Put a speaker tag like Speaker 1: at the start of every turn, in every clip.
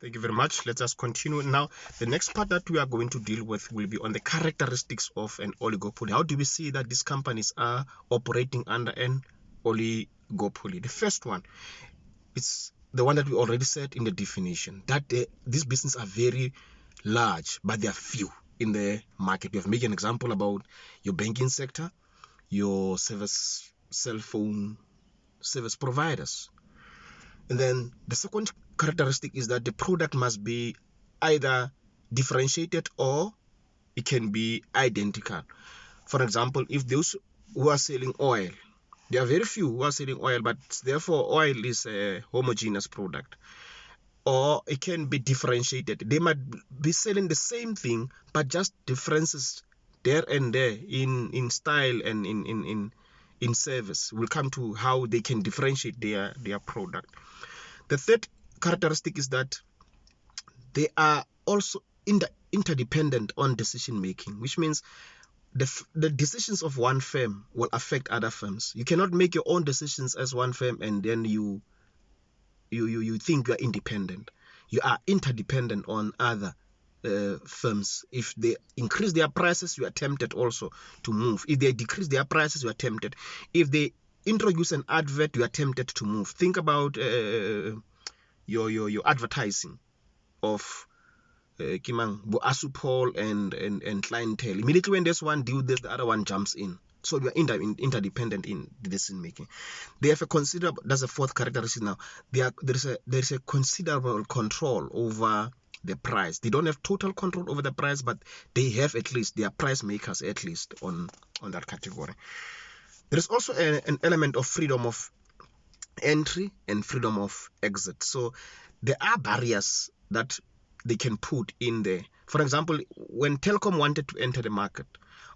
Speaker 1: Thank you very much. Let us continue. Now, the next part that we are going to deal with will be on the characteristics of an oligopoly. How do we see that these companies are operating under an oligopoly? The first one, it's the one that we already said in the definition, that these businesses are very large, but they are few in the market. We have made an example about your banking sector, your cell phone service providers. And then the second characteristic is that the product must be either differentiated or it can be identical. For example, if those who are selling oil, there are very few who are selling oil, but therefore oil is a homogeneous product. Or it can be differentiated. They might be selling the same thing, but just differences there and there in style and in service. We'll come to how they can differentiate their product. The third characteristic is that they are also interdependent on decision making, which means the decisions of one firm will affect other firms. You cannot make your own decisions as one firm and then you think you are independent. You are interdependent on other firms. If they increase their prices, you are tempted also to move. If they decrease their prices, you are tempted. If they introduce an advert, you are tempted to move. Think about your advertising of Kimang, Asupol and clientele. Immediately when there's one deal, the other one jumps in. So you are interdependent in decision making. They have a considerable. That's the fourth characteristic. Now, there is a considerable control over the price. They don't have total control over the price, but they have at least, they are price makers at least on that category. There is also an element of freedom of entry and freedom of exit. So there are barriers that they can put in there. For example, when Telkom wanted to enter the market,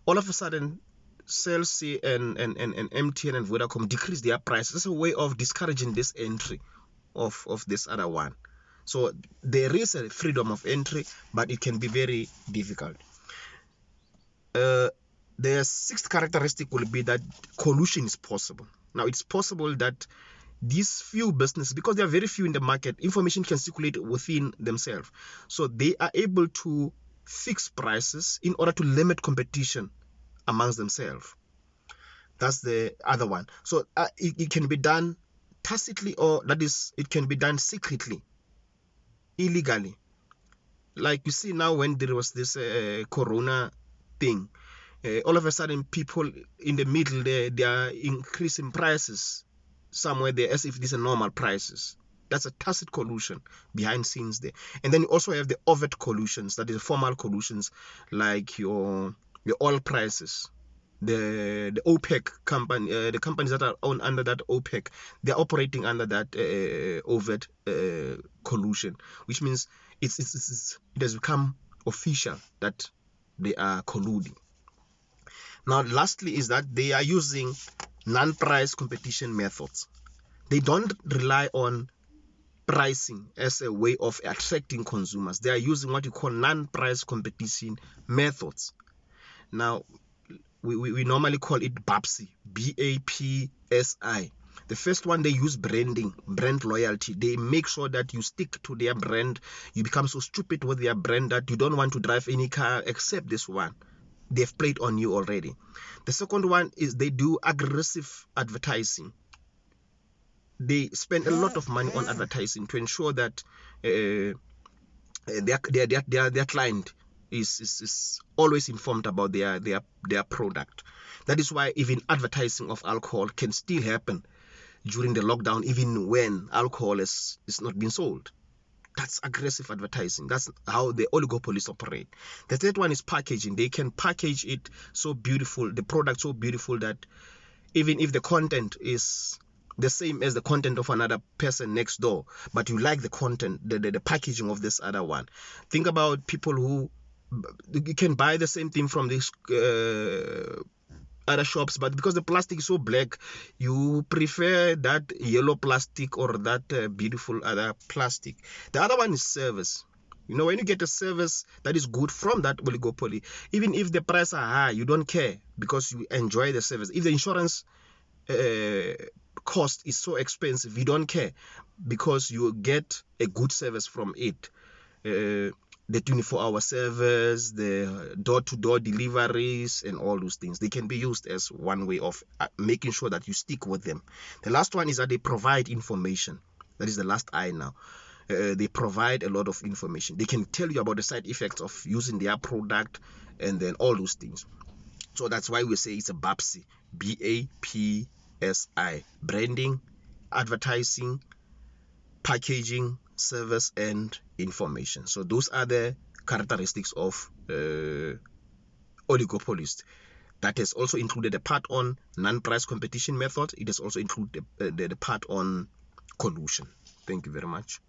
Speaker 1: all of a sudden Cell C and MTN and Vodacom decrease their prices. That's a way of discouraging this entry of this other one. So there is a freedom of entry, but it can be very difficult. The sixth characteristic will be that collusion is possible. Now, it's possible that these few businesses, because there are very few in the market, information can circulate within themselves. So they are able to fix prices in order to limit competition amongst themselves. That's the other one. So it can be done tacitly, or that is, it can be done secretly, illegally. Like you see now, when there was this corona thing, all of a sudden people in the middle there, they are increasing prices somewhere there as if these are normal prices. That's a tacit collusion behind scenes there. And then you also have the overt collusions, that is formal collusions, like your oil prices. The OPEC company, the companies that are owned under that OPEC, they're operating under that overt collusion, which means it has become official that they are colluding. Now, lastly, is that they are using non-price competition methods. They don't rely on pricing as a way of attracting consumers. They are using what you call non-price competition methods. Now, we normally call it BAPSI, BAPSI. The first one, they use branding, brand loyalty. They make sure that you stick to their brand. You become so stupid with their brand that you don't want to drive any car except this one. They've played on you already. The second one is they do aggressive advertising. They spend a lot of money on advertising to ensure that their client is always informed about their product. That is why even advertising of alcohol can still happen during the lockdown, even when alcohol is not being sold. That's aggressive advertising. That's how the oligopolies operate. The third one is packaging. They can package it so beautiful, the product so beautiful, that even if the content is the same as the content of another person next door, but you like the content, the packaging of this other one. Think about people who, you can buy the same thing from these other shops, but because the plastic is so black, you prefer that yellow plastic or that beautiful other plastic. The other one is service. You know, when you get a service that is good from that oligopoly, even if the prices are high, you don't care because you enjoy the service. If the insurance cost is so expensive, we don't care, because you get a good service from it. The 24-hour service, the door-to-door deliveries, and all those things, they can be used as one way of making sure that you stick with them. The last one is that they provide information. That is the last I now. They provide a lot of information. They can tell you about the side effects of using their product, and then all those things. So that's why we say it's a BAPSI, BAPSI: branding, advertising, packaging, service, and information. So those are the characteristics of oligopolist. That has also included a part on non-price competition method. It has also included the part on collusion. Thank you very much.